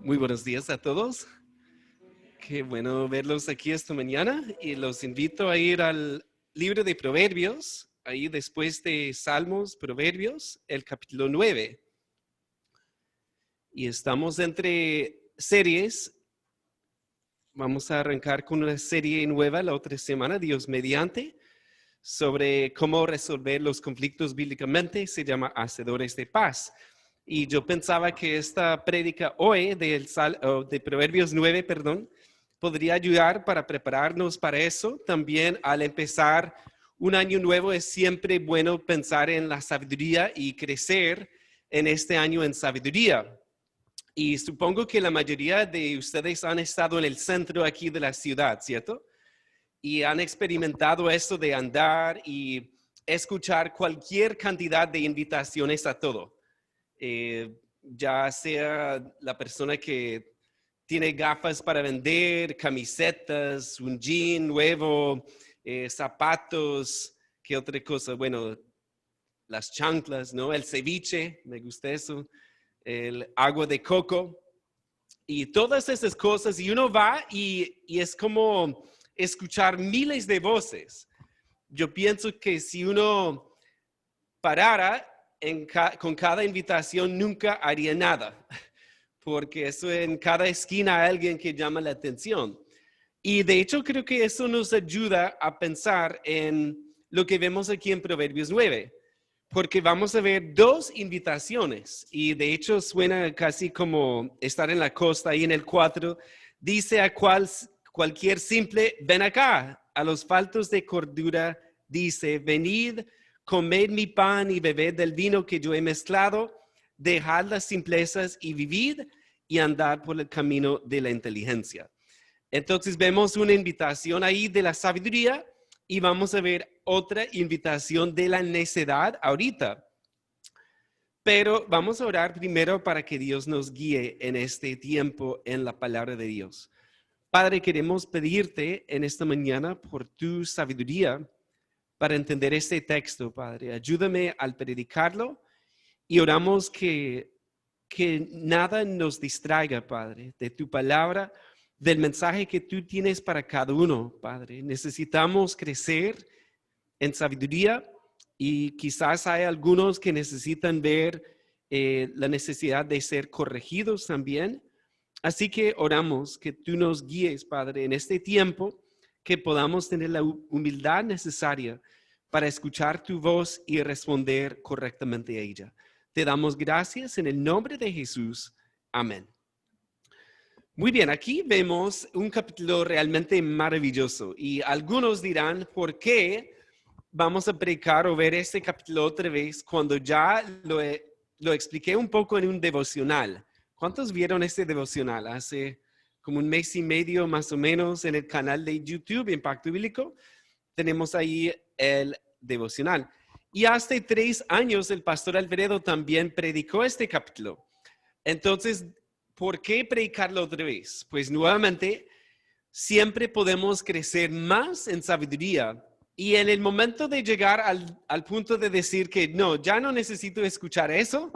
Muy buenos días a todos. Qué bueno verlos aquí esta mañana y los invito a ir al libro de Proverbios, ahí después de Salmos, Proverbios, el capítulo 9. Y estamos entre series. Vamos a arrancar con una serie nueva la otra semana, Dios mediante, sobre cómo resolver los conflictos bíblicamente. Se llama Hacedores de Paz. Y yo pensaba que esta prédica hoy de Proverbios 9, podría ayudar para prepararnos para eso. También al empezar un año nuevo es siempre bueno pensar en la sabiduría y crecer en este año en sabiduría. Y supongo que la mayoría de ustedes han estado en el centro aquí de la ciudad, ¿cierto? Y han experimentado eso de andar y escuchar cualquier cantidad de invitaciones a todo. Ya sea la persona que tiene gafas para vender, camisetas, un jean nuevo, zapatos, ¿qué otra cosa? Bueno, las chanclas, ¿no? El ceviche, me gusta eso, el agua de coco y todas esas cosas. Y uno va y es como escuchar miles de voces. Yo pienso que si uno parara con cada invitación, nunca haría nada, porque eso en cada esquina hay alguien que llama la atención. Y de hecho creo que eso nos ayuda a pensar en lo que vemos aquí en Proverbios 9, porque vamos a ver dos invitaciones y de hecho suena casi como estar en la costa. Ahí en el 4 dice a cualquier simple, ven acá. A los faltos de cordura dice, venid, comed mi pan y bebed del vino que yo he mezclado, dejad las simplezas y vivid y andad por el camino de la inteligencia. Entonces vemos una invitación ahí de la sabiduría y vamos a ver otra invitación de la necedad ahorita. Pero vamos a orar primero para que Dios nos guíe en este tiempo en la palabra de Dios. Padre, queremos pedirte en esta mañana por tu sabiduría para entender este texto, Padre. Ayúdame al predicarlo y oramos que nada nos distraiga, Padre, de tu palabra, del mensaje que tú tienes para cada uno, Padre. Necesitamos crecer en sabiduría y quizás hay algunos que necesitan ver la necesidad de ser corregidos también. Así que oramos que tú nos guíes, Padre, en este tiempo, que podamos tener la humildad necesaria para escuchar tu voz y responder correctamente a ella. Te damos gracias en el nombre de Jesús. Amén. Muy bien, aquí vemos un capítulo realmente maravilloso y algunos dirán, ¿por qué vamos a predicar o ver este capítulo otra vez cuando ya lo expliqué un poco en un devocional? ¿Cuántos vieron este devocional? Hace como un mes y medio más o menos en el canal de YouTube Impacto Bíblico. Tenemos ahí el devocional. Y hace 3 años el pastor Alfredo también predicó este capítulo. Entonces, ¿por qué predicarlo otra vez? Pues nuevamente, siempre podemos crecer más en sabiduría. Y en el momento de llegar al punto de decir que no, ya no necesito escuchar eso,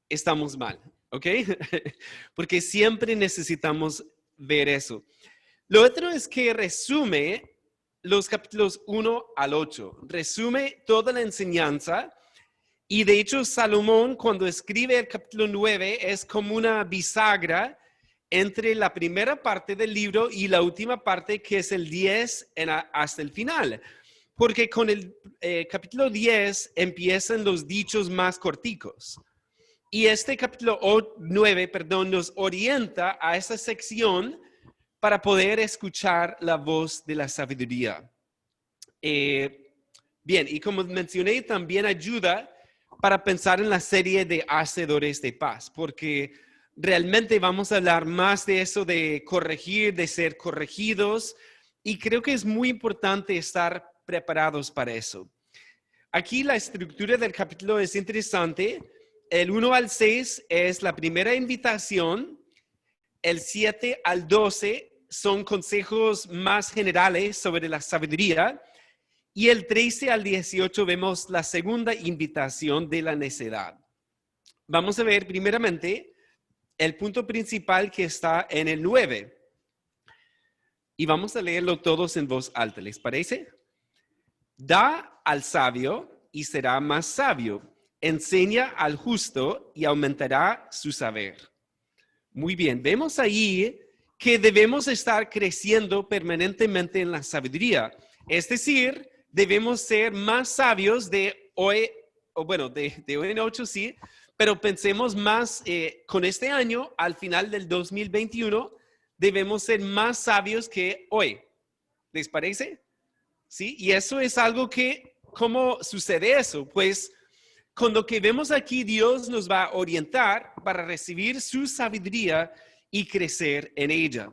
estamos mal, ¿ok? Porque siempre necesitamos ver eso. Lo otro es que resume los capítulos 1 al 8, resume toda la enseñanza. Y de hecho, Salomón, cuando escribe el capítulo 9, es como una bisagra entre la primera parte del libro y la última parte, que es el 10 hasta el final. Porque con el capítulo 10 empiezan los dichos más corticos. Y este capítulo 9, nos orienta a esa sección para poder escuchar la voz de la sabiduría. Bien, y como mencioné, también ayuda para pensar en la serie de Hacedores de Paz, porque realmente vamos a hablar más de eso, de corregir, de ser corregidos, y creo que es muy importante estar preparados para eso. Aquí la estructura del capítulo es interesante. El 1 al 6 es la primera invitación, el 7 al 12 son consejos más generales sobre la sabiduría, y el 13 al 18 vemos la segunda invitación de la necedad. Vamos a ver primeramente el punto principal que está en el 9. Y vamos a leerlo todos en voz alta, ¿les parece? Da al sabio y será más sabio. Enseña al justo y aumentará su saber. Muy bien, vemos ahí que debemos estar creciendo permanentemente en la sabiduría. Es decir, debemos ser más sabios de hoy, o bueno, de hoy en 8 sí, pero pensemos más con este año, al final del 2021, debemos ser más sabios que hoy. ¿Les parece? ¿Sí? Y eso es algo que, ¿cómo sucede eso? Pues con lo que vemos aquí, Dios nos va a orientar para recibir su sabiduría y crecer en ella.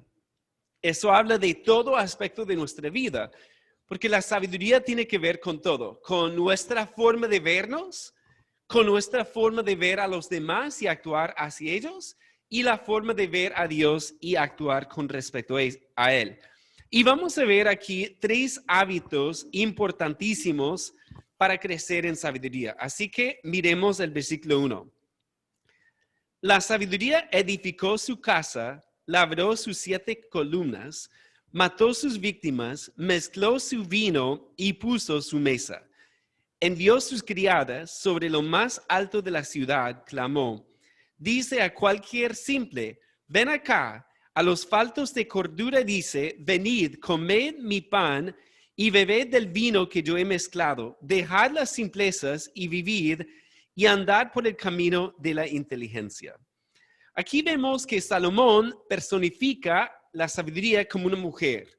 Eso habla de todo aspecto de nuestra vida, porque la sabiduría tiene que ver con todo, con nuestra forma de vernos, con nuestra forma de ver a los demás y actuar hacia ellos, y la forma de ver a Dios y actuar con respecto a Él. Y vamos a ver aquí 3 hábitos importantísimos para crecer en sabiduría. Así que miremos el versículo 1. La sabiduría edificó su casa, labró sus 7 columnas, mató sus víctimas, mezcló su vino y puso su mesa. Envió sus criadas sobre lo más alto de la ciudad, clamó. Dice a cualquier simple, ven acá. A los faltos de cordura dice, venid, comed mi pan y bebed del vino que yo he mezclado. Dejad las simplezas y vivid y andad por el camino de la inteligencia. Aquí vemos que Salomón personifica la sabiduría como una mujer.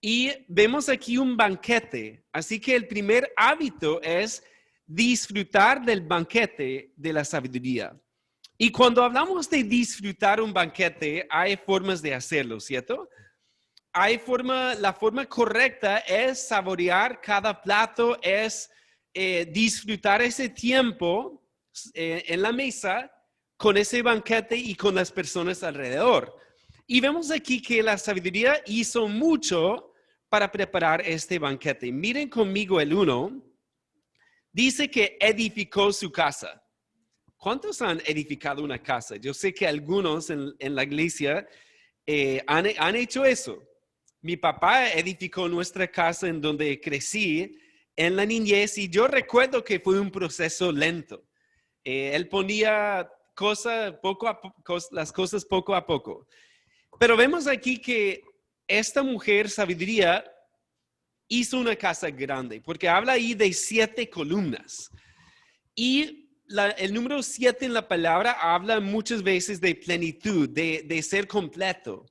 Y vemos aquí un banquete. Así que el primer hábito es disfrutar del banquete de la sabiduría. Y cuando hablamos de disfrutar un banquete, hay formas de hacerlo, ¿cierto? La forma correcta es saborear cada plato, es disfrutar ese tiempo en la mesa con ese banquete y con las personas alrededor. Y vemos aquí que la sabiduría hizo mucho para preparar este banquete. Miren conmigo el 1. Dice que edificó su casa. ¿Cuántos han edificado una casa? Yo sé que algunos en la iglesia han hecho eso. Mi papá edificó nuestra casa en donde crecí en la niñez y yo recuerdo que fue un proceso lento. Él ponía las cosas poco a poco. Pero vemos aquí que esta mujer sabiduría hizo una casa grande, porque habla ahí de 7 columnas. Y el número 7 en la palabra habla muchas veces de plenitud, de ser completo.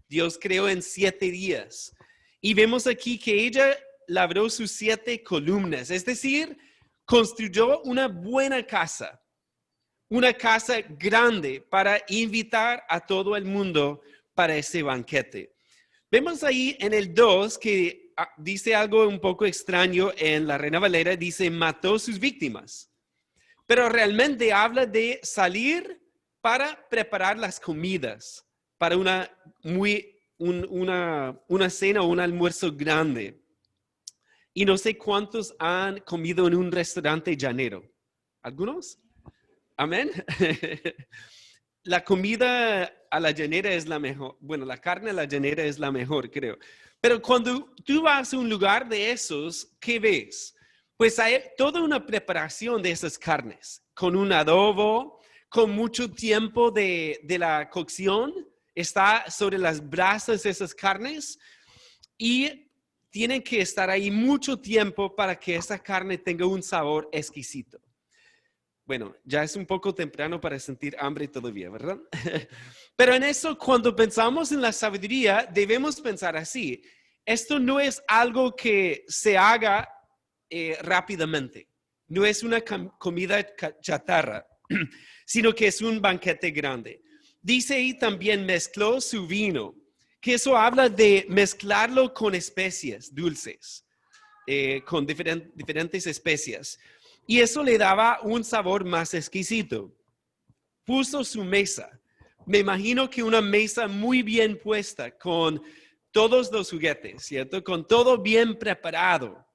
Dios creó en 7 días. Y vemos aquí que ella labró sus 7 columnas, es decir, construyó una buena casa, una casa grande para invitar a todo el mundo para ese banquete. Vemos ahí en el 2 que dice algo un poco extraño en la Reina Valera, dice mató sus víctimas. Pero realmente habla de salir para preparar las comidas para una cena o un almuerzo grande. Y no sé cuántos han comido en un restaurante llanero. ¿Algunos? Amén. La comida a la llanera es la mejor. Bueno, la carne a la llanera es la mejor, creo. Pero cuando tú vas a un lugar de esos, ¿qué ves? Pues hay toda una preparación de esas carnes, con un adobo, con mucho tiempo de la cocción, está sobre las brasas esas carnes y tienen que estar ahí mucho tiempo para que esa carne tenga un sabor exquisito. Bueno, ya es un poco temprano para sentir hambre todavía, ¿verdad? Pero en eso, cuando pensamos en la sabiduría, debemos pensar así. Esto no es algo que se haga rápidamente. No es una comida chatarra, sino que es un banquete grande. Dice ahí también mezcló su vino, que eso habla de mezclarlo con especias dulces, con diferentes especias. Y eso le daba un sabor más exquisito. Puso su mesa. Me imagino que una mesa muy bien puesta con todos los juguetes, ¿cierto? Con todo bien preparado.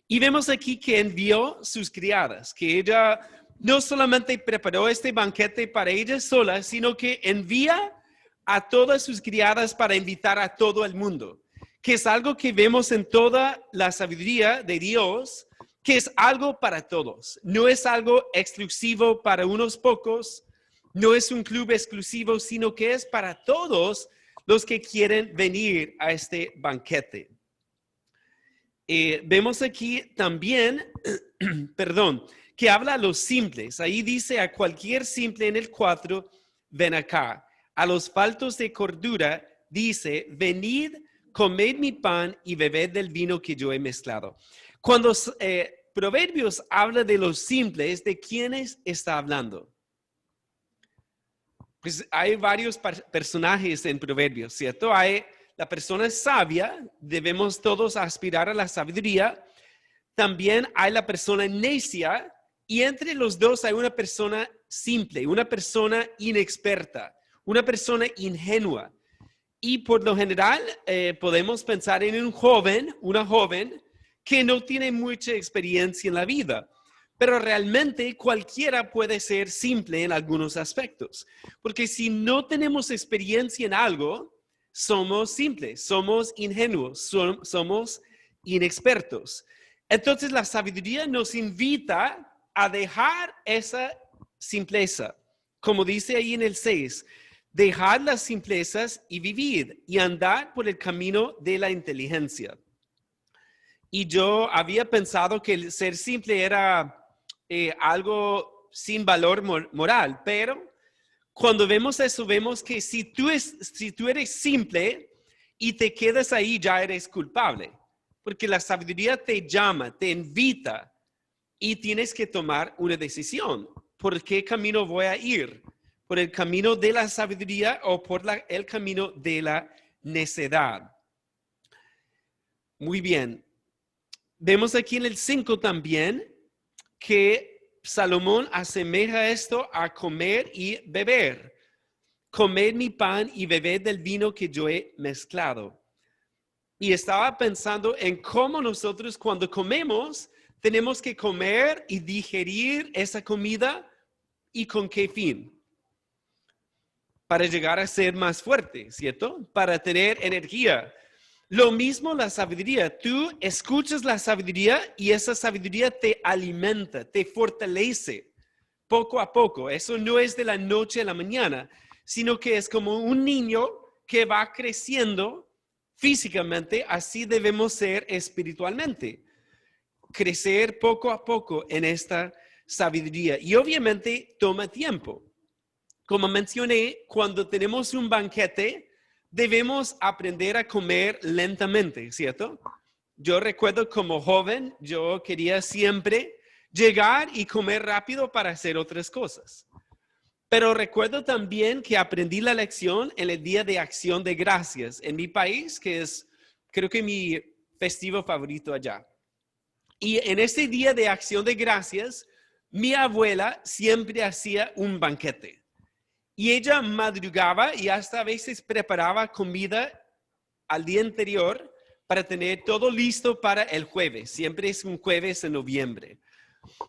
Y vemos aquí que envió sus criadas, que ella no solamente preparó este banquete para ella sola, sino que envía a todas sus criadas para invitar a todo el mundo, que es algo que vemos en toda la sabiduría de Dios, que es algo para todos. No es algo exclusivo para unos pocos, no es un club exclusivo, sino que es para todos los que quieren venir a este banquete. Vemos aquí también, perdón, que habla a los simples. Ahí dice a cualquier simple en el 4, ven acá. A los faltos de cordura dice, venid, comed mi pan y bebed del vino que yo he mezclado. Cuando Proverbios habla de los simples, ¿de quiénes está hablando? Pues hay varios personajes en Proverbios, ¿cierto? Hay la persona sabia, debemos todos aspirar a la sabiduría. También hay la persona necia y entre los dos hay una persona simple, una persona inexperta, una persona ingenua. Y por lo general podemos pensar en un joven, una joven que no tiene mucha experiencia en la vida. Pero realmente cualquiera puede ser simple en algunos aspectos. Porque si no tenemos experiencia en algo, somos simples, somos ingenuos, somos inexpertos. Entonces la sabiduría nos invita a dejar esa simpleza. Como dice ahí en el 6, dejad las simplezas y vivid y andad por el camino de la inteligencia. Y yo había pensado que el ser simple era algo sin valor moral, pero cuando vemos eso, vemos que si tú eres simple y te quedas ahí, ya eres culpable, porque la sabiduría te llama, te invita y tienes que tomar una decisión. ¿Por qué camino voy a ir? ¿Por el camino de la sabiduría o por el camino de la necedad? Muy bien. Vemos aquí en el 5 también que Salomón asemeja esto a comer y beber. Comed mi pan y bebed del vino que yo he mezclado. Y estaba pensando en cómo nosotros cuando comemos tenemos que comer y digerir esa comida y con qué fin. Para llegar a ser más fuerte, ¿cierto? Para tener energía. Lo mismo la sabiduría. Tú escuchas la sabiduría y esa sabiduría te alimenta, te fortalece poco a poco. Eso no es de la noche a la mañana, sino que es como un niño que va creciendo físicamente. Así debemos ser espiritualmente. Crecer poco a poco en esta sabiduría. Y obviamente toma tiempo. Como mencioné, cuando tenemos un banquete, debemos aprender a comer lentamente, ¿cierto? Yo recuerdo como joven, yo quería siempre llegar y comer rápido para hacer otras cosas. Pero recuerdo también que aprendí la lección en el Día de Acción de Gracias en mi país, que es creo que mi festivo favorito allá. Y en este Día de Acción de Gracias, mi abuela siempre hacía un banquete. Y ella madrugaba y hasta a veces preparaba comida al día anterior para tener todo listo para el jueves. Siempre es un jueves en noviembre.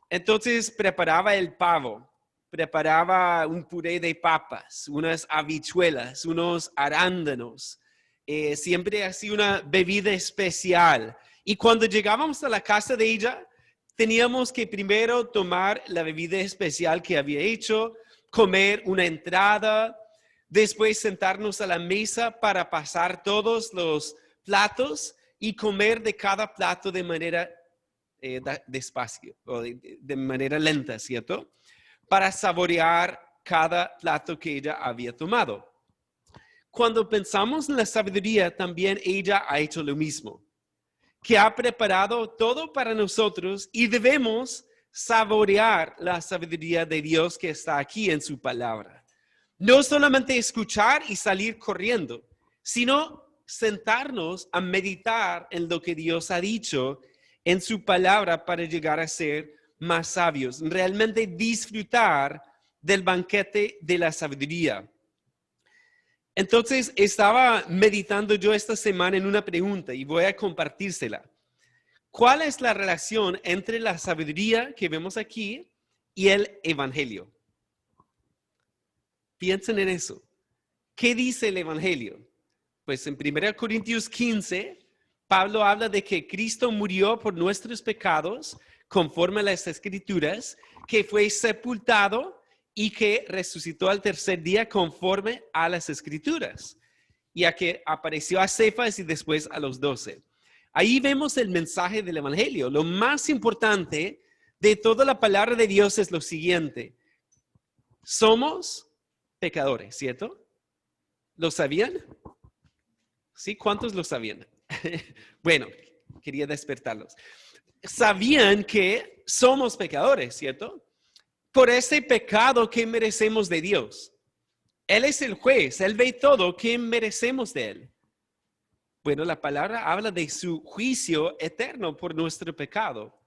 Entonces preparaba el pavo, preparaba un puré de papas, unas habichuelas, unos arándanos. Siempre hacía una bebida especial. Y cuando llegábamos a la casa de ella, teníamos que primero tomar la bebida especial que había hecho, comer una entrada, después sentarnos a la mesa para pasar todos los platos y comer de cada plato de manera despacio o de manera lenta, ¿cierto? Para saborear cada plato que ella había tomado. Cuando pensamos en la sabiduría, también ella ha hecho lo mismo, que ha preparado todo para nosotros y debemos saborear la sabiduría de Dios que está aquí en su palabra. No solamente escuchar y salir corriendo, sino sentarnos a meditar en lo que Dios ha dicho en su palabra para llegar a ser más sabios. Realmente disfrutar del banquete de la sabiduría. Entonces estaba meditando yo esta semana en una pregunta y voy a compartírsela. ¿Cuál es la relación entre la sabiduría que vemos aquí y el evangelio. Piensen en eso. ¿Qué dice el evangelio? Pues en 1 Corintios 15, Pablo habla de que Cristo murió por nuestros pecados conforme a las Escrituras, que fue sepultado y que resucitó al tercer día conforme a las Escrituras, y a que apareció a Cefas y después a los 12. Ahí vemos el mensaje del evangelio. Lo más importante de toda la palabra de Dios es lo siguiente: somos pecadores, ¿cierto? ¿Lo sabían? ¿Sí? ¿Cuántos lo sabían? Bueno, quería despertarlos. Sabían que somos pecadores, ¿cierto? Por ese pecado que merecemos de Dios. Él es el juez, Él ve todo que merecemos de Él. Bueno, la palabra habla de su juicio eterno por nuestro pecado.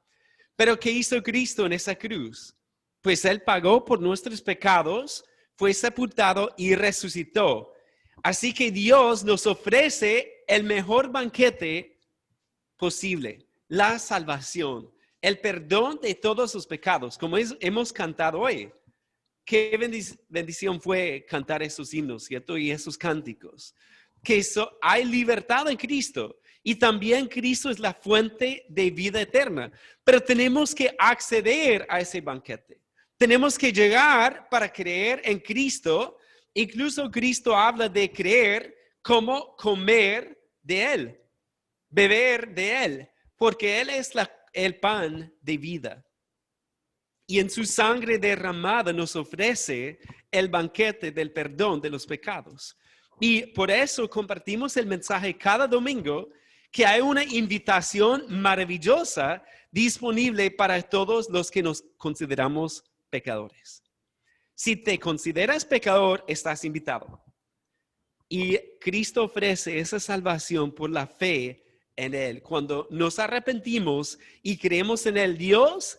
Pero ¿qué hizo Cristo en esa cruz? Pues Él pagó por nuestros pecados, fue sepultado y resucitó. Así que Dios nos ofrece el mejor banquete posible, la salvación, el perdón de todos sus pecados, como hemos cantado hoy. Qué bendición fue cantar esos himnos, ¿cierto? Y esos cánticos. Que hay libertad en Cristo. Y también Cristo es la fuente de vida eterna. Pero tenemos que acceder a ese banquete. Tenemos que llegar para creer en Cristo. Incluso Cristo habla de creer como comer de Él, beber de Él, porque Él es el pan de vida. Y en su sangre derramada nos ofrece el banquete del perdón de los pecados. Y por eso compartimos el mensaje cada domingo, que hay una invitación maravillosa disponible para todos los que nos consideramos pecadores. Si te consideras pecador, estás invitado. Y Cristo ofrece esa salvación por la fe en Él. Cuando nos arrepentimos y creemos en Él, Dios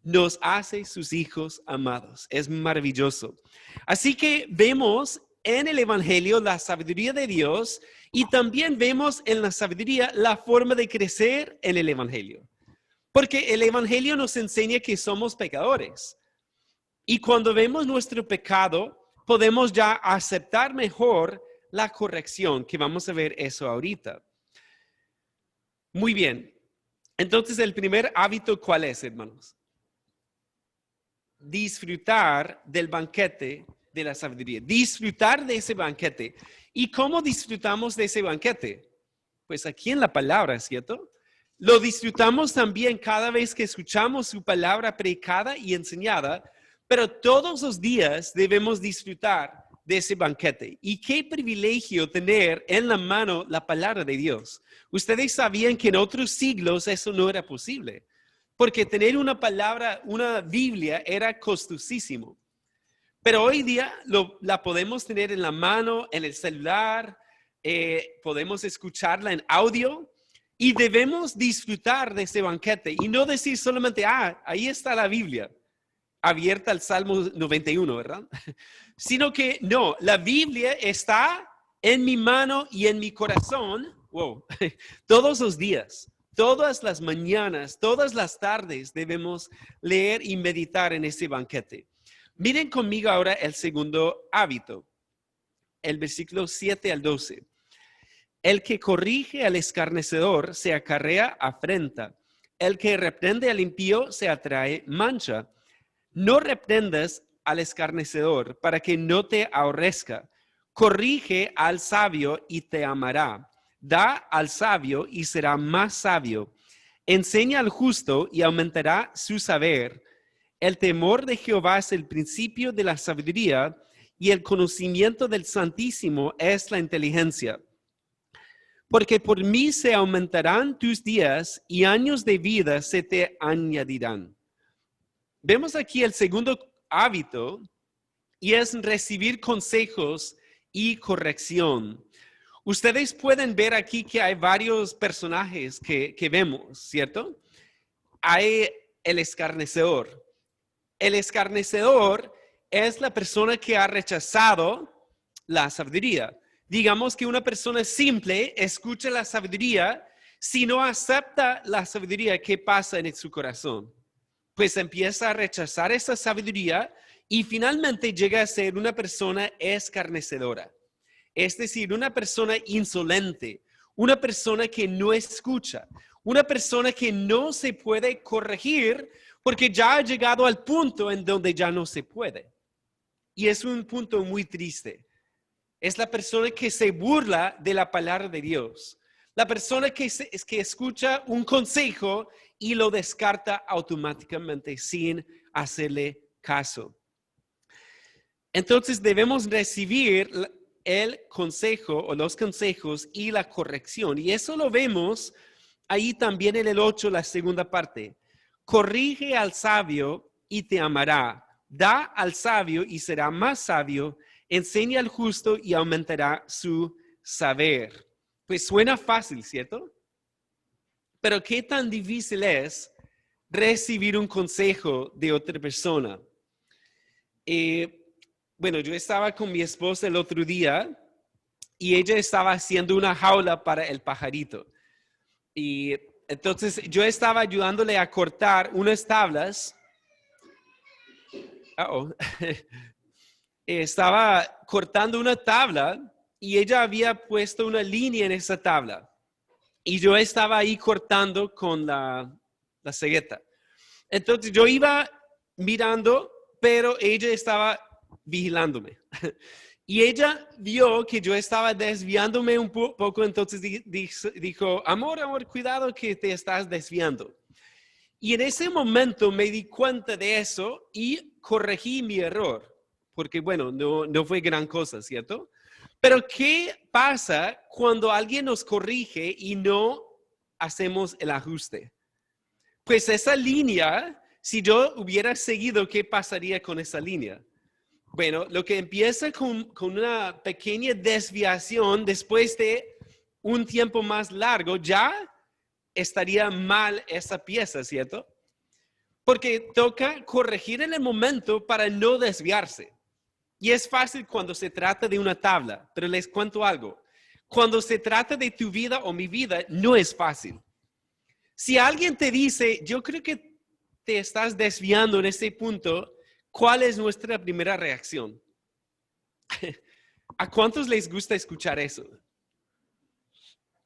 nos hace sus hijos amados. Es maravilloso. Así que vemos en el evangelio la sabiduría de Dios y también vemos en la sabiduría la forma de crecer en el evangelio. Porque el evangelio nos enseña que somos pecadores. Y cuando vemos nuestro pecado, podemos ya aceptar mejor la corrección, que vamos a ver eso ahorita. Muy bien. Entonces, el primer hábito, ¿cuál es, hermanos? Disfrutar del banquete de la sabiduría. Disfrutar de ese banquete. ¿Y cómo disfrutamos de ese banquete? Pues aquí en la palabra, ¿cierto? Lo disfrutamos también cada vez que escuchamos su palabra predicada y enseñada, pero todos los días debemos disfrutar de ese banquete. Y qué privilegio tener en la mano la palabra de Dios. Ustedes sabían que en otros siglos eso no era posible, porque tener una palabra, una Biblia, era costosísimo. Pero hoy día la podemos tener en la mano, en el celular, podemos escucharla en audio y debemos disfrutar de ese banquete y no decir solamente, ahí está la Biblia, abierta al Salmo 91, ¿verdad? Sino que no, la Biblia está en mi mano y en mi corazón, todos los días. Todas las mañanas, todas las tardes debemos leer y meditar en ese banquete. Miren conmigo ahora el segundo hábito, el versículo 7 al 12. El que corrige al escarnecedor se acarrea afrenta. El que reprende al impío se atrae mancha. No reprendas al escarnecedor para que no te aborrezca. Corrige al sabio y te amará. Da al sabio y será más sabio. Enseña al justo y aumentará su saber. El temor de Jehová es el principio de la sabiduría y el conocimiento del Santísimo es la inteligencia. Porque por mí se aumentarán tus días y años de vida se te añadirán. Vemos aquí el segundo hábito y es recibir consejos y corrección. Ustedes pueden ver aquí que hay varios personajes que vemos, ¿cierto? Hay el escarnecedor. El escarnecedor es la persona que ha rechazado la sabiduría. Digamos que una persona simple escucha la sabiduría, si no acepta la sabiduría, ¿qué pasa en su corazón? pues empieza a rechazar esa sabiduría y finalmente llega a ser una persona escarnecedora. Es decir, una persona insolente, una persona que no escucha, una persona que no se puede corregir porque ya ha llegado al punto en donde ya no se puede. Y es un punto muy triste. Es la persona que se burla de la palabra de Dios. La persona que escucha un consejo y lo descarta automáticamente sin hacerle caso. Entonces debemos recibir el consejo o los consejos y la corrección. Y eso lo vemos ahí también en el 8, la segunda parte. Corrige al sabio y te amará. Da al sabio y será más sabio. Enseña al justo y aumentará su saber. Pues suena fácil, ¿cierto? Pero ¿qué tan difícil es recibir un consejo de otra persona? Bueno, yo estaba con mi esposa el otro día y ella estaba haciendo una jaula para el pajarito. Y entonces yo estaba ayudándole a cortar unas tablas. Estaba cortando una tabla y ella había puesto una línea en esa tabla. Y yo estaba ahí cortando con la cegueta. Entonces yo iba mirando, pero ella estaba vigilándome. Y ella vio que yo estaba desviándome un poco, entonces dijo, amor, cuidado que te estás desviando. Y en ese momento me di cuenta de eso y corregí mi error, porque bueno, no fue gran cosa, ¿cierto? Pero ¿qué pasa cuando alguien nos corrige y no hacemos el ajuste? Pues esa línea, si yo hubiera seguido, ¿qué pasaría con esa línea? Bueno, lo que empieza con una pequeña desviación después de un tiempo más largo, ya estaría mal esa pieza, ¿cierto? Porque toca corregir en el momento para no desviarse. Y es fácil cuando se trata de una tabla, pero les cuento algo. Cuando se trata de tu vida o mi vida, no es fácil. Si alguien te dice, yo creo que te estás desviando en ese punto, ¿cuál es nuestra primera reacción? ¿A cuántos les gusta escuchar eso?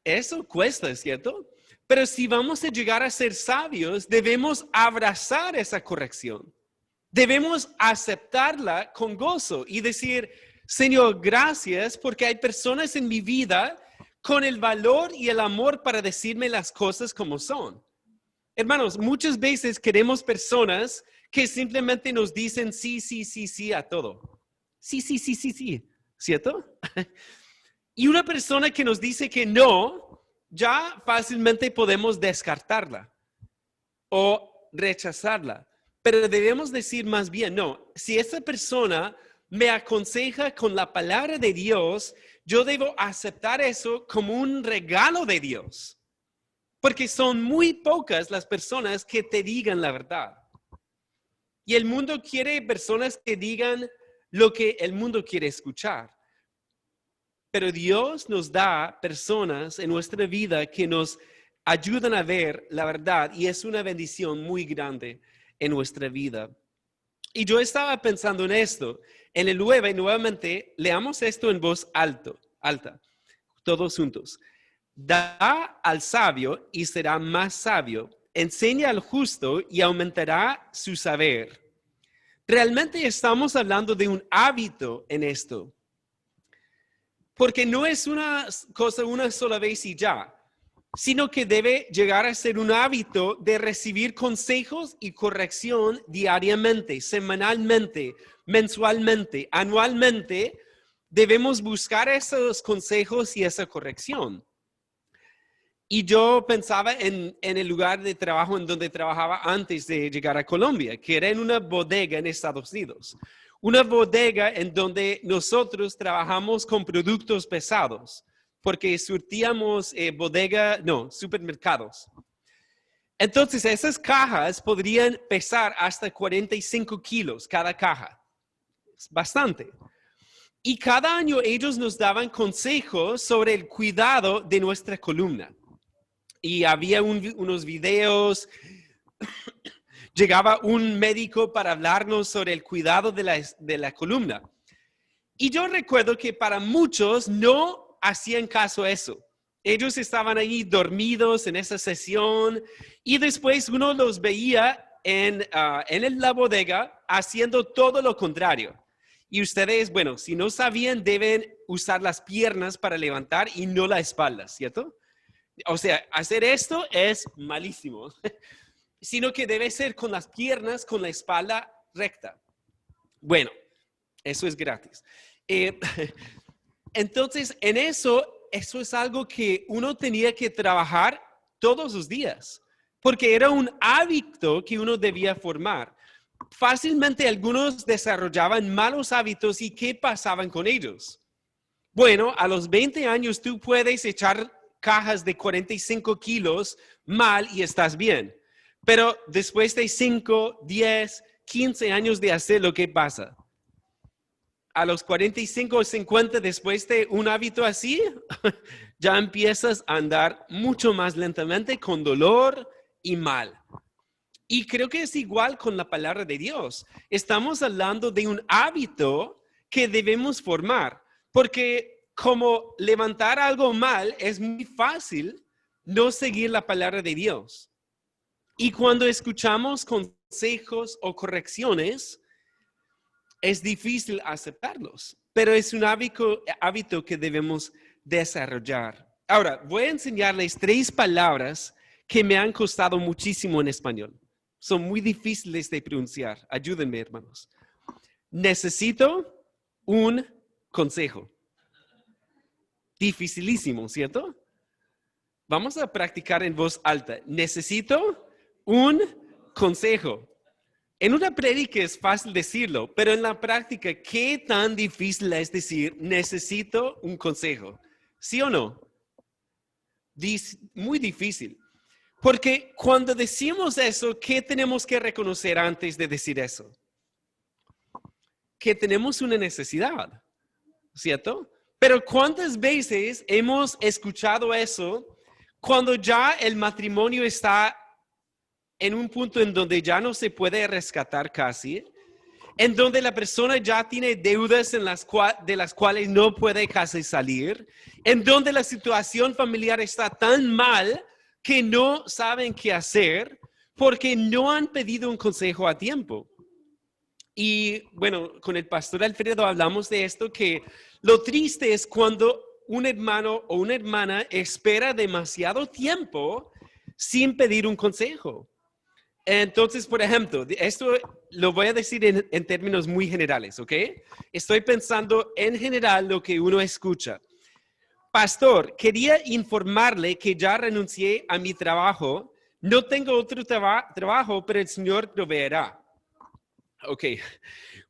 Eso cuesta, ¿cierto? Pero si vamos a llegar a ser sabios, debemos abrazar esa corrección. Debemos aceptarla con gozo y decir, Señor, gracias porque hay personas en mi vida con el valor y el amor para decirme las cosas como son. Hermanos, muchas veces queremos personas que simplemente nos dicen sí a todo. Sí, ¿cierto? Y una persona que nos dice que no, ya fácilmente podemos descartarla o rechazarla. Pero debemos decir más bien, no, si esa persona me aconseja con la palabra de Dios, yo debo aceptar eso como un regalo de Dios. Porque son muy pocas las personas que te digan la verdad. Y el mundo quiere personas que digan lo que el mundo quiere escuchar. Pero Dios nos da personas en nuestra vida que nos ayudan a ver la verdad y es una bendición muy grande en nuestra vida. Y yo estaba pensando en esto. En el 9, nuevamente, leamos esto en voz alta, todos juntos. Da al sabio y será más sabio. Enseña al justo y aumentará su saber. Realmente estamos hablando de un hábito en esto. Porque no es una cosa una sola vez y ya, sino que debe llegar a ser un hábito de recibir consejos y corrección diariamente, semanalmente, mensualmente, anualmente. Debemos buscar esos consejos y esa corrección. Y yo pensaba en el lugar de trabajo en donde trabajaba antes de llegar a Colombia, que era en una bodega en Estados Unidos. Una bodega en donde nosotros trabajamos con productos pesados, porque surtíamos supermercados. Entonces, esas cajas podrían pesar hasta 45 kilos cada caja. Es bastante. Y cada año ellos nos daban consejos sobre el cuidado de nuestra columna. Y había unos videos. llegaba un médico para hablarnos sobre el cuidado de la columna. Y yo recuerdo que para muchos no hacían caso a eso. Ellos estaban ahí dormidos en esa sesión y después uno los veía en la bodega haciendo todo lo contrario. Y ustedes, bueno, si no sabían, deben usar las piernas para levantar y no la espalda, ¿cierto? O sea, hacer esto es malísimo, sino que debe ser con las piernas, con la espalda recta. Bueno, eso es gratis. Entonces, en eso es algo que uno tenía que trabajar todos los días, porque era un hábito que uno debía formar. Fácilmente algunos desarrollaban malos hábitos y ¿qué pasaban con ellos? Bueno, a los 20 años tú puedes echar cajas de 45 kilos mal y estás bien. Pero después de 5, 10, 15 años de hacerlo, ¿qué pasa? A los 45 o 50 después de un hábito así, ya empiezas a andar mucho más lentamente con dolor y mal. Y creo que es igual con la palabra de Dios. Estamos hablando de un hábito que debemos formar, porque como levantar algo mal es muy fácil no seguir la palabra de Dios. Y cuando escuchamos consejos o correcciones, es difícil aceptarlos, pero es un hábito que debemos desarrollar. Ahora, voy a enseñarles 3 palabras que me han costado muchísimo en español. Son muy difíciles de pronunciar. Ayúdenme, hermanos. Necesito un consejo. Dificilísimo, ¿cierto? Vamos a practicar en voz alta. Necesito un consejo. En una prédica es fácil decirlo, pero en la práctica, ¿qué tan difícil es decir necesito un consejo? ¿Sí o no? Muy difícil. Porque cuando decimos eso, ¿qué tenemos que reconocer antes de decir eso? Que tenemos una necesidad, ¿cierto? Pero ¿cuántas veces hemos escuchado eso cuando ya el matrimonio está en un punto en donde ya no se puede rescatar casi, en donde la persona ya tiene deudas de las cuales no puede casi salir, en donde la situación familiar está tan mal que no saben qué hacer porque no han pedido un consejo a tiempo? Y bueno, con el pastor Alfredo hablamos de esto, que lo triste es cuando un hermano o una hermana espera demasiado tiempo sin pedir un consejo. Entonces, por ejemplo, esto lo voy a decir en términos muy generales, ¿ok? Estoy pensando en general lo que uno escucha. Pastor, quería informarle que ya renuncié a mi trabajo. No tengo otro trabajo, pero el Señor proveerá. Ok.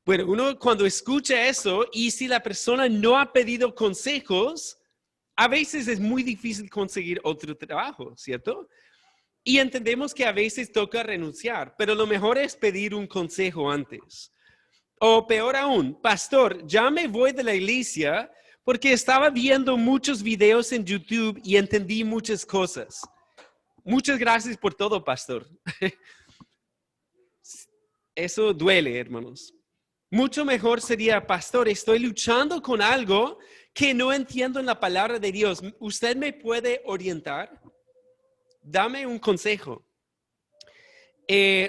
Bueno, uno cuando escucha eso y si la persona no ha pedido consejos, a veces es muy difícil conseguir otro trabajo, ¿cierto? Y entendemos que a veces toca renunciar, pero lo mejor es pedir un consejo antes. O peor aún, pastor, ya me voy de la iglesia porque estaba viendo muchos videos en YouTube y entendí muchas cosas. Muchas gracias por todo, pastor. Eso duele, hermanos. Mucho mejor sería, pastor, estoy luchando con algo que no entiendo en la palabra de Dios. ¿Usted me puede orientar? Dame un consejo.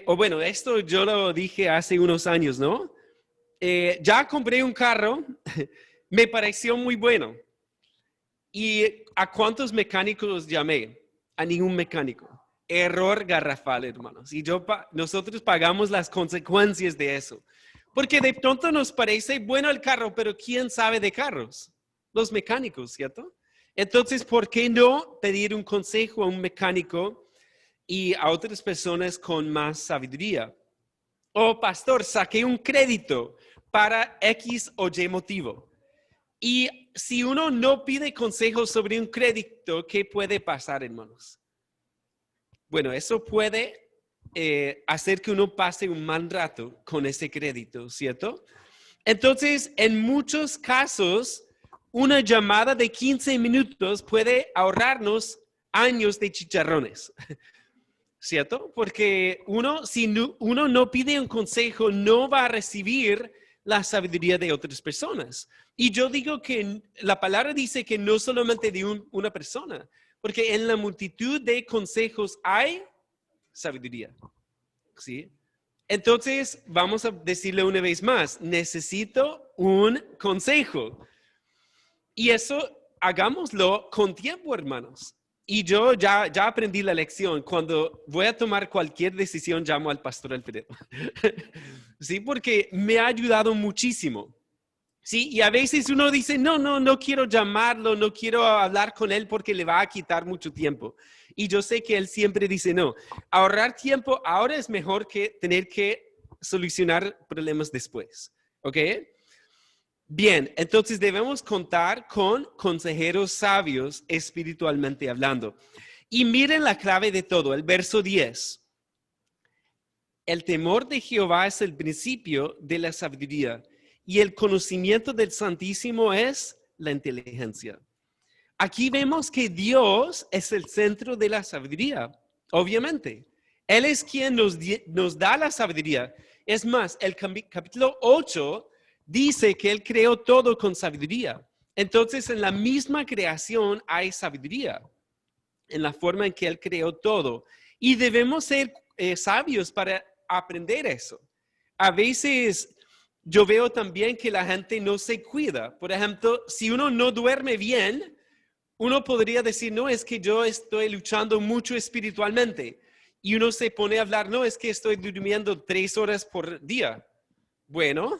O bueno, esto yo lo dije hace unos años, ¿no? Ya compré un carro, me pareció muy bueno. ¿Y a cuántos mecánicos llamé? A ningún mecánico. Error garrafal, hermanos. Y nosotros pagamos las consecuencias de eso. Porque de pronto nos parece bueno el carro, pero ¿quién sabe de carros? Los mecánicos, ¿cierto? Entonces, ¿por qué no pedir un consejo a un mecánico y a otras personas con más sabiduría? Oh, pastor, saqué un crédito para X o Y motivo. Y si uno no pide consejos sobre un crédito, ¿qué puede pasar, hermanos? Bueno, eso puede hacer que uno pase un mal rato con ese crédito, ¿cierto? Entonces, en muchos casos, una llamada de 15 minutos puede ahorrarnos años de chicharrones. ¿cierto? Porque si uno no pide un consejo, no va a recibir la sabiduría de otras personas. Y yo digo que la palabra dice que no solamente de una persona, porque en la multitud de consejos hay sabiduría, ¿sí? Entonces, vamos a decirle una vez más, necesito un consejo. Y eso hagámoslo con tiempo, hermanos. Y yo ya aprendí la lección. Cuando voy a tomar cualquier decisión, llamo al pastor Alfredo. Sí, porque me ha ayudado muchísimo. Sí, y a veces uno dice, no quiero llamarlo, no quiero hablar con él porque le va a quitar mucho tiempo. Y yo sé que él siempre dice, no, ahorrar tiempo ahora es mejor que tener que solucionar problemas después. ¿Ok? Bien, entonces debemos contar con consejeros sabios espiritualmente hablando. Y miren la clave de todo, el verso 10. El temor de Jehová es el principio de la sabiduría y el conocimiento del Santísimo es la inteligencia. Aquí vemos que Dios es el centro de la sabiduría, obviamente. Él es quien nos da la sabiduría. Es más, el capítulo 8 dice que Él creó todo con sabiduría. Entonces, en la misma creación hay sabiduría, en la forma en que Él creó todo. Y debemos ser sabios para aprender eso. A veces yo veo también que la gente no se cuida. Por ejemplo, si uno no duerme bien, uno podría decir, no, es que yo estoy luchando mucho espiritualmente. Y uno se pone a hablar, no, es que estoy durmiendo 3 horas por día. Bueno,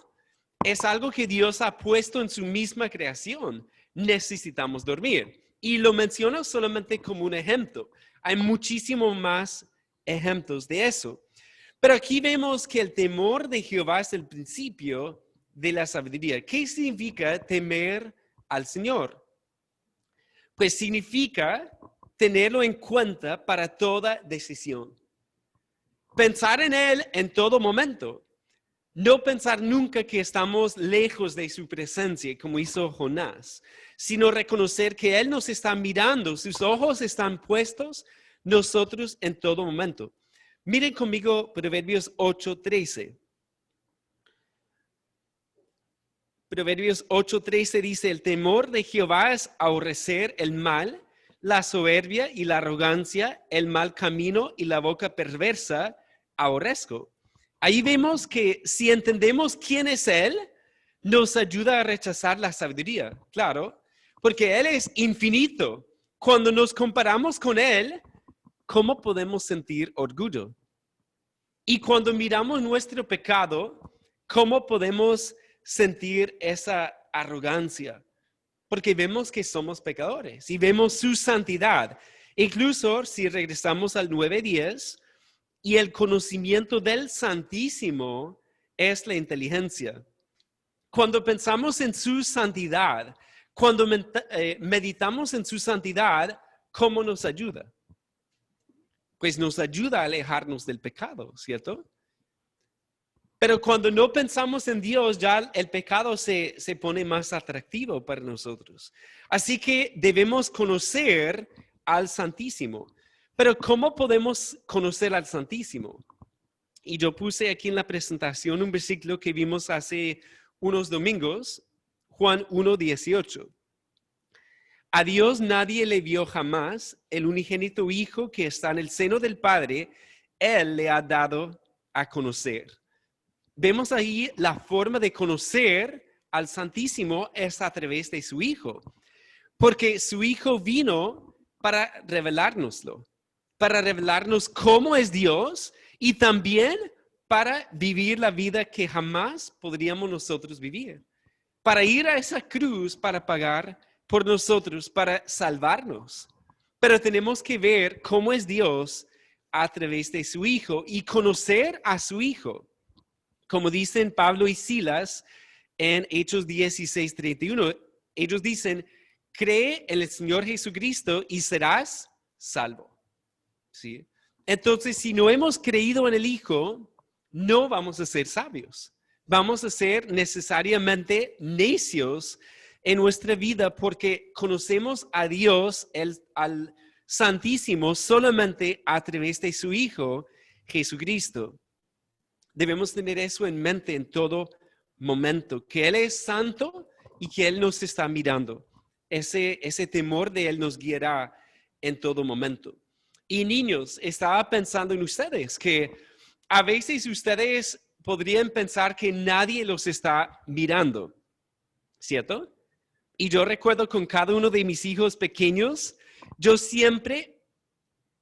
es algo que Dios ha puesto en su misma creación. Necesitamos dormir. Y lo menciono solamente como un ejemplo. Hay muchísimos más ejemplos de eso. Pero aquí vemos que el temor de Jehová es el principio de la sabiduría. ¿Qué significa temer al Señor? Pues significa tenerlo en cuenta para toda decisión. Pensar en Él en todo momento. No pensar nunca que estamos lejos de su presencia, como hizo Jonás, sino reconocer que Él nos está mirando, sus ojos están puestos nosotros en todo momento. Miren conmigo Proverbios 8:13. Proverbios 8:13 dice, el temor de Jehová es aborrecer el mal, la soberbia y la arrogancia, el mal camino y la boca perversa, aborrezco. Ahí vemos que si entendemos quién es Él, nos ayuda a rechazar la sabiduría, claro, porque Él es infinito. Cuando nos comparamos con Él, ¿cómo podemos sentir orgullo? Y cuando miramos nuestro pecado, ¿cómo podemos sentir esa arrogancia? Porque vemos que somos pecadores y vemos su santidad. Incluso si regresamos al 9:10, y el conocimiento del Santísimo es la inteligencia. Cuando pensamos en su santidad, cuando meditamos en su santidad, ¿cómo nos ayuda? Pues nos ayuda a alejarnos del pecado, ¿cierto? Pero cuando no pensamos en Dios, ya el pecado se pone más atractivo para nosotros. Así que debemos conocer al Santísimo. Pero ¿cómo podemos conocer al Santísimo? Y yo puse aquí en la presentación un versículo que vimos hace unos domingos, Juan 1:18. A Dios nadie le vio jamás, el unigénito Hijo que está en el seno del Padre, Él le ha dado a conocer. Vemos ahí la forma de conocer al Santísimo es a través de su Hijo, porque su Hijo vino para revelárnoslo, para revelarnos cómo es Dios y también para vivir la vida que jamás podríamos nosotros vivir, para ir a esa cruz para pagar por nosotros, para salvarnos. Pero tenemos que ver cómo es Dios a través de su Hijo y conocer a su Hijo. Como dicen Pablo y Silas en Hechos 16:31, ellos dicen, cree en el Señor Jesucristo y serás salvo. ¿Sí? Entonces, si no hemos creído en el Hijo, no vamos a ser sabios. Vamos a ser necesariamente necios en nuestra vida porque conocemos a Dios, al santísimo solamente a través de su Hijo, Jesucristo. Debemos tener eso en mente en todo momento, que Él es santo y que Él nos está mirando. Ese temor de Él nos guiará en todo momento. Y niños, estaba pensando en ustedes, que a veces ustedes podrían pensar que nadie los está mirando, ¿cierto? Y yo recuerdo con cada uno de mis hijos pequeños, yo siempre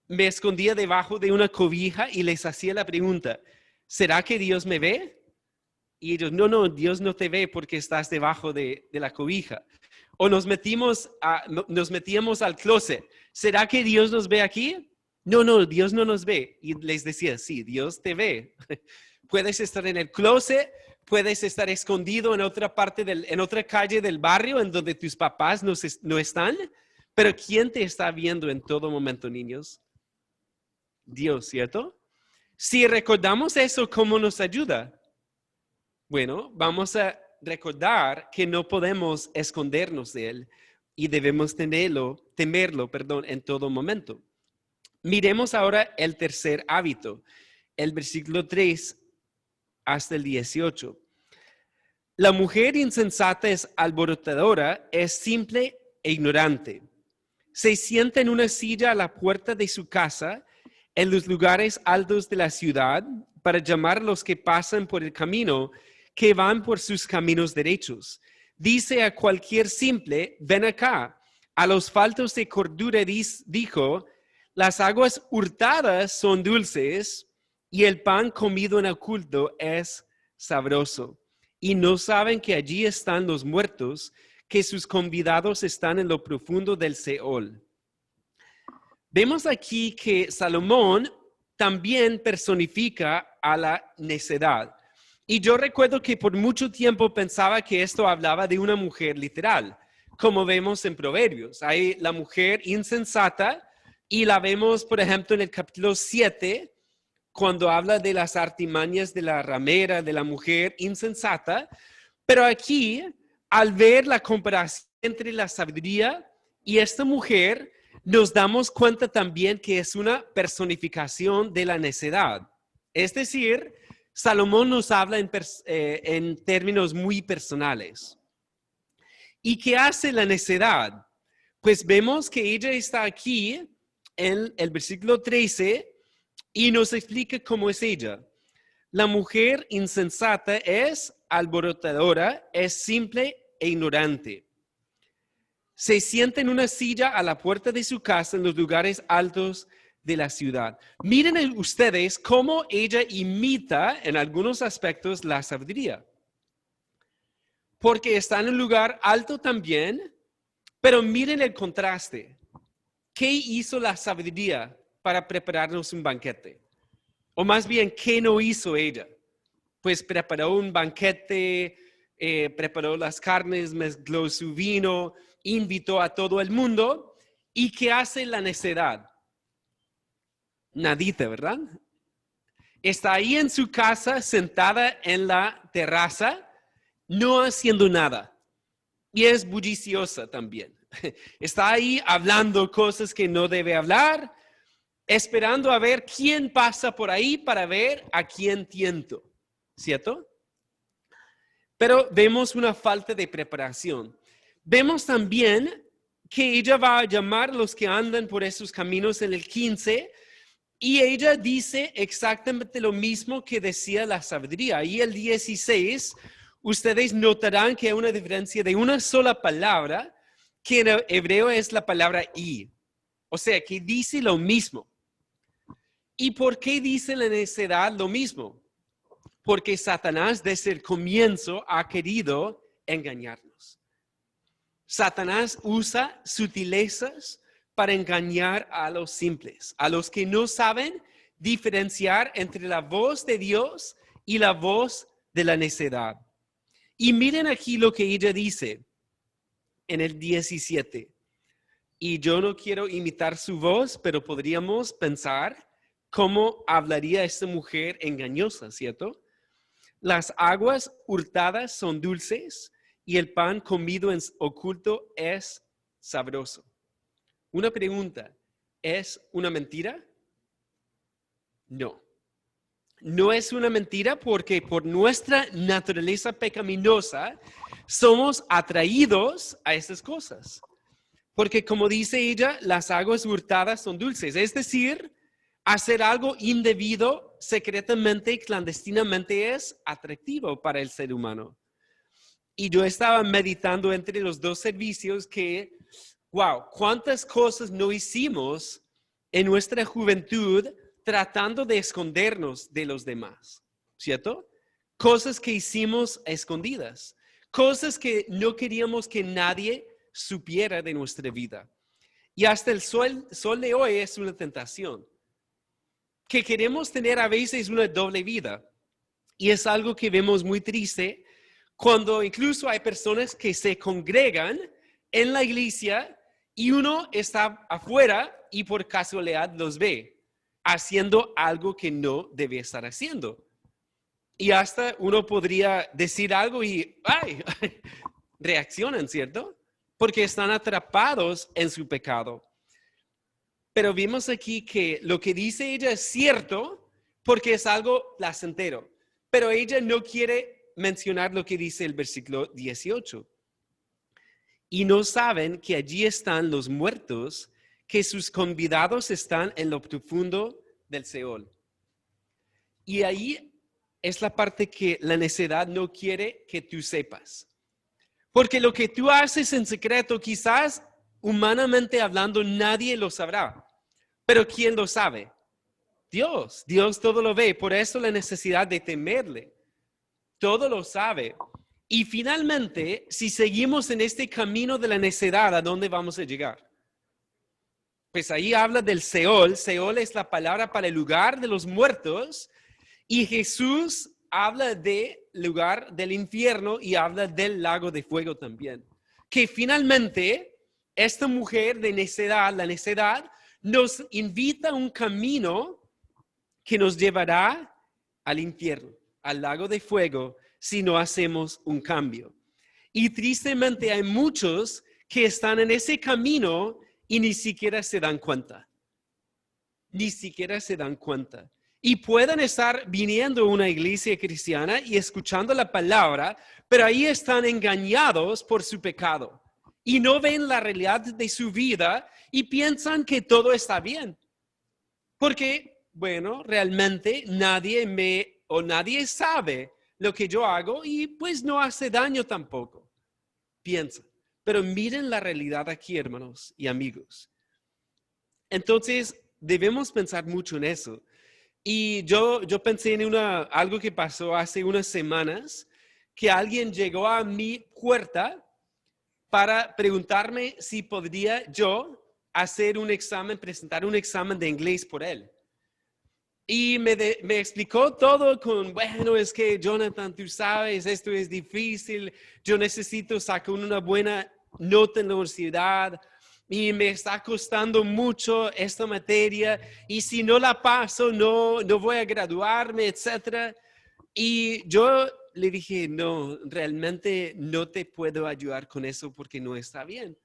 me escondía debajo de una cobija y les hacía la pregunta, ¿será que Dios me ve? Y ellos, no, Dios no te ve porque estás debajo de la cobija. O nos metíamos al closet. ¿Será que Dios nos ve aquí? No, Dios no nos ve. Y les decía, sí, Dios te ve. Puedes estar en el closet, puedes estar escondido en otra parte en otra calle del barrio en donde tus papás no están. Pero ¿quién te está viendo en todo momento, niños? Dios, ¿cierto? Si recordamos eso, ¿cómo nos ayuda? Bueno, vamos a recordar que no podemos escondernos de Él y debemos temerlo, en todo momento. Miremos ahora el tercer hábito, el versículo 3 hasta el 18. La mujer insensata es alborotadora, es simple e ignorante. Se sienta en una silla a la puerta de su casa, en los lugares altos de la ciudad, para llamar a los que pasan por el camino, que van por sus caminos derechos. Dice a cualquier simple, ven acá. A los faltos de cordura dijo, las aguas hurtadas son dulces y el pan comido en oculto es sabroso. Y no saben que allí están los muertos, que sus convidados están en lo profundo del Seol. Vemos aquí que Salomón también personifica a la necedad. Y yo recuerdo que por mucho tiempo pensaba que esto hablaba de una mujer literal, como vemos en Proverbios. Hay la mujer insensata y la vemos, por ejemplo, en el capítulo 7, cuando habla de las artimañas de la ramera, de la mujer insensata. Pero aquí, al ver la comparación entre la sabiduría y esta mujer, nos damos cuenta también que es una personificación de la necedad. Es decir, Salomón nos habla en términos muy personales. ¿Y qué hace la necedad? Pues vemos que ella está aquí en el versículo 13 y nos explica cómo es ella. La mujer insensata es alborotadora, es simple e ignorante. Se sienta en una silla a la puerta de su casa en los lugares altos de la ciudad. Miren ustedes cómo ella imita en algunos aspectos la sabiduría. Porque está en un lugar alto también, pero miren el contraste. ¿Qué hizo la sabiduría para prepararnos un banquete? O más bien, ¿qué no hizo ella? Pues preparó un banquete, preparó las carnes, mezcló su vino, invitó a todo el mundo. ¿Y qué hace la necedad? Nadita, ¿verdad? Está ahí en su casa, sentada en la terraza, no haciendo nada. Y es bulliciosa también. Está ahí hablando cosas que no debe hablar, esperando a ver quién pasa por ahí para ver a quién tiento, ¿cierto? Pero vemos una falta de preparación. Vemos también que ella va a llamar a los que andan por esos caminos en el 15 y ella dice exactamente lo mismo que decía la sabiduría. Y el 16, ustedes notarán que hay una diferencia de una sola palabra, que en hebreo es la palabra y. O sea, que dice lo mismo. ¿Y por qué dice la necedad lo mismo? Porque Satanás desde el comienzo ha querido engañarnos. Satanás usa sutilezas para engañar a los simples, a los que no saben diferenciar entre la voz de Dios y la voz de la necedad. Y miren aquí lo que ella dice en el 17. Y yo no quiero imitar su voz, pero podríamos pensar cómo hablaría esta mujer engañosa, ¿cierto? Las aguas hurtadas son dulces y el pan comido en oculto es sabroso. Una pregunta, es una mentira? No. No es una mentira porque por nuestra naturaleza pecaminosa somos atraídos a estas cosas. Porque como dice ella, las aguas hurtadas son dulces. Es decir, hacer algo indebido, secretamente, clandestinamente es atractivo para el ser humano. Y yo estaba meditando entre los dos servicios que, wow, cuántas cosas no hicimos en nuestra juventud tratando de escondernos de los demás, ¿cierto? Cosas que hicimos a escondidas, cosas que no queríamos que nadie supiera de nuestra vida. Y hasta el sol de hoy es una tentación, que queremos tener a veces una doble vida. Y es algo que vemos muy triste cuando incluso hay personas que se congregan en la iglesia y uno está afuera y por casualidad los ve haciendo algo que no debe estar haciendo. Y hasta uno podría decir algo y ¡ay! Reaccionan, ¿cierto? Porque están atrapados en su pecado. Pero vimos aquí que lo que dice ella es cierto porque es algo placentero. Pero ella no quiere mencionar lo que dice el versículo 18. Y no saben que allí están los muertos, que sus convidados están en lo profundo del Seol. Y ahí es la parte que la necedad no quiere que tú sepas. Porque lo que tú haces en secreto, quizás humanamente hablando, nadie lo sabrá. Pero ¿quién lo sabe? Dios. Dios todo lo ve. Por eso la necesidad de temerle. Todo lo sabe. Y finalmente, si seguimos en este camino de la necedad, ¿a dónde vamos a llegar? Pues ahí habla del Seol. Seol es la palabra para el lugar de los muertos. Y Jesús habla del lugar del infierno y habla del lago de fuego también. Que finalmente, esta mujer de necedad, la necedad, nos invita a un camino que nos llevará al infierno, al lago de fuego, si no hacemos un cambio. Y tristemente hay muchos que están en ese camino y ni siquiera se dan cuenta. Ni siquiera se dan cuenta. Y pueden estar viniendo a una iglesia cristiana y escuchando la palabra, pero ahí están engañados por su pecado. Y no ven la realidad de su vida y piensan que todo está bien. Porque, bueno, realmente nadie sabe lo que yo hago y pues no hace daño tampoco. Piensan. Pero miren la realidad aquí, hermanos y amigos. Entonces, debemos pensar mucho en eso. Y yo pensé en algo que pasó hace unas semanas, que alguien llegó a mi puerta para preguntarme si podría yo hacer un examen, presentar un examen de inglés por él. Y me explicó todo con, bueno, es que Jonathan, tú sabes, esto es difícil, yo necesito sacar una buena nota en la universidad y me está costando mucho esta materia y si no la paso no voy a graduarme, etc. Y yo le dije, no, realmente no te puedo ayudar con eso porque no está bien.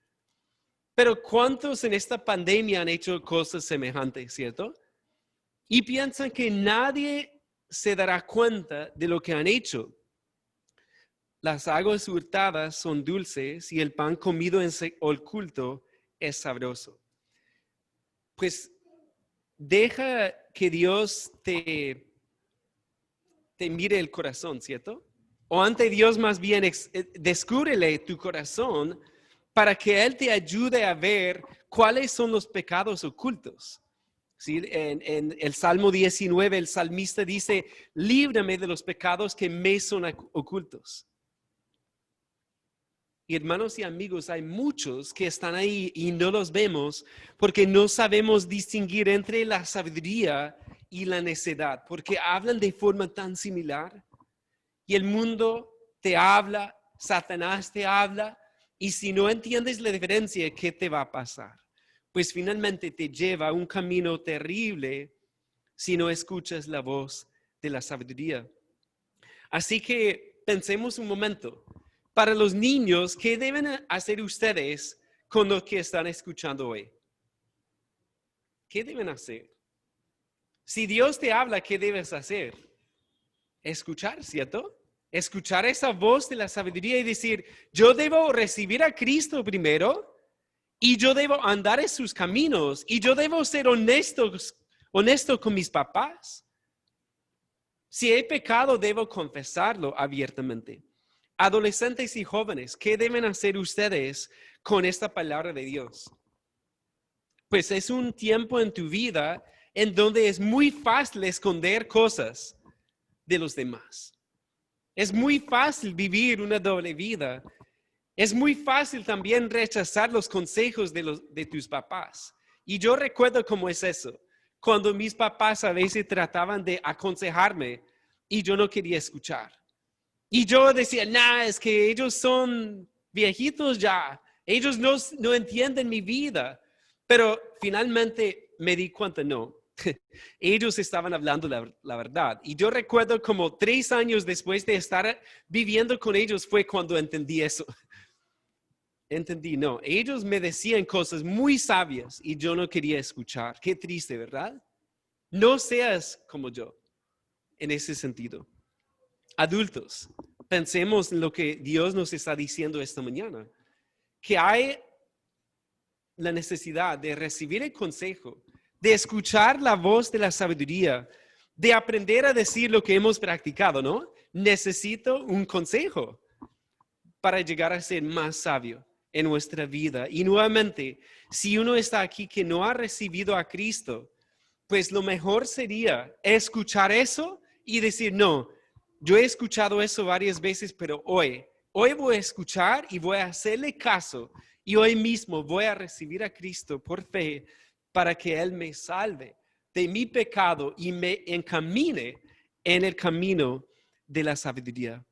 Pero ¿cuántos en esta pandemia han hecho cosas semejantes, cierto? Y piensan que nadie se dará cuenta de lo que han hecho. Las aguas hurtadas son dulces y el pan comido en oculto es sabroso. Pues deja que Dios te mire el corazón, ¿cierto? O ante Dios más bien descúbrele tu corazón para que Él te ayude a ver cuáles son los pecados ocultos. ¿Sí? En el Salmo 19, el salmista dice, líbrame de los pecados que me son ocultos. Y hermanos y amigos, hay muchos que están ahí y no los vemos porque no sabemos distinguir entre la sabiduría y la necedad, porque hablan de forma tan similar. Y el mundo te habla, Satanás te habla, y si no entiendes la diferencia, ¿qué te va a pasar? Pues finalmente te lleva a un camino terrible si no escuchas la voz de la sabiduría. Así que pensemos un momento. Para los niños, ¿qué deben hacer ustedes con lo que están escuchando hoy? ¿qué deben hacer? Si Dios te habla, ¿qué debes hacer? Escuchar, ¿cierto? Escuchar esa voz de la sabiduría y decir, yo debo recibir a Cristo primero y yo debo andar en sus caminos y yo debo ser honesto con mis papás. Si he pecado, debo confesarlo abiertamente. Adolescentes y jóvenes, ¿qué deben hacer ustedes con esta palabra de Dios? Pues es un tiempo en tu vida en donde es muy fácil esconder cosas de los demás. Es muy fácil vivir una doble vida. Es muy fácil también rechazar los consejos de tus papás. Y yo recuerdo cómo es eso. Cuando mis papás a veces trataban de aconsejarme y yo no quería escuchar. Y yo decía, es que ellos son viejitos ya. Ellos no entienden mi vida. Pero finalmente me di cuenta, no. Ellos estaban hablando la verdad. Y yo recuerdo como 3 años después de estar viviendo con ellos fue cuando entendí eso. Entendí, no. Ellos me decían cosas muy sabias y yo no quería escuchar. Qué triste, ¿verdad? No seas como yo en ese sentido. Adultos, pensemos en lo que Dios nos está diciendo esta mañana. Que hay la necesidad de recibir el consejo, de escuchar la voz de la sabiduría, de aprender a decir lo que hemos practicado, ¿no? Necesito un consejo para llegar a ser más sabio en nuestra vida. Y nuevamente, si uno está aquí que no ha recibido a Cristo, pues lo mejor sería escuchar eso y decir, no, yo he escuchado eso varias veces, pero hoy voy a escuchar y voy a hacerle caso. Y hoy mismo voy a recibir a Cristo por fe para que Él me salve de mi pecado y me encamine en el camino de la sabiduría.